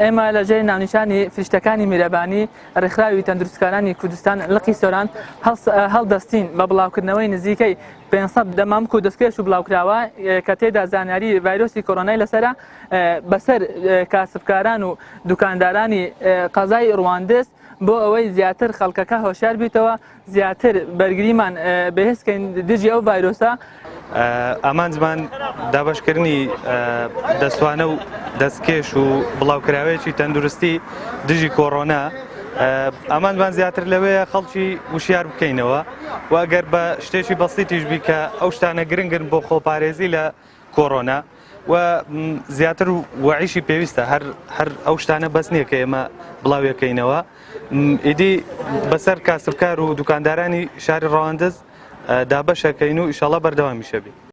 ئێمە لە ژێر ناونیشانی فریشتەکانی میرەبانی ڕێکخراوی تەندروستکارانی کوردستان لقی سۆران هەڵدەستین بە بڵاوکردنەوەی نزیکەی 500 دەمامک و دەستکێش و بڵاوکراوە کە تێدا زانیاری ڤایرۆسی کۆڕۆنای لەسەرە بەسەر کاسبکاران و دوکاندارانی قەزای ڕواندز بۆ ئەوەی زیاتر خەڵکەکە هۆشیار بیتەوە زیاتر بەرگریمان بەهێزکەین دژی ئەو ڤایرۆسە. ئامان زمان دابشکردنی دەستوانە و دەستکێش و بڵاوکراوەیەکی تەندروستی دژی کۆڕۆنا ئامانمان زیاتر لەوەیە خەڵکی وشیار بکەینەوە و ئەگەر بە شتێکی بەسیتیش بی کە ئەو شتانە گرنگن بۆ خۆپارێزی لە کۆڕۆنا و زیاتر وعیشی پێویستە هەر ئەو شتانە بەس نییە کە ئێمە بڵاویەکەینەوە ئیدی بەسەر کاسبکار و دوکاندارانی شاری ڕەواندز دابەشەکەین و ئیشەڵە بەردەوامیشە بێت.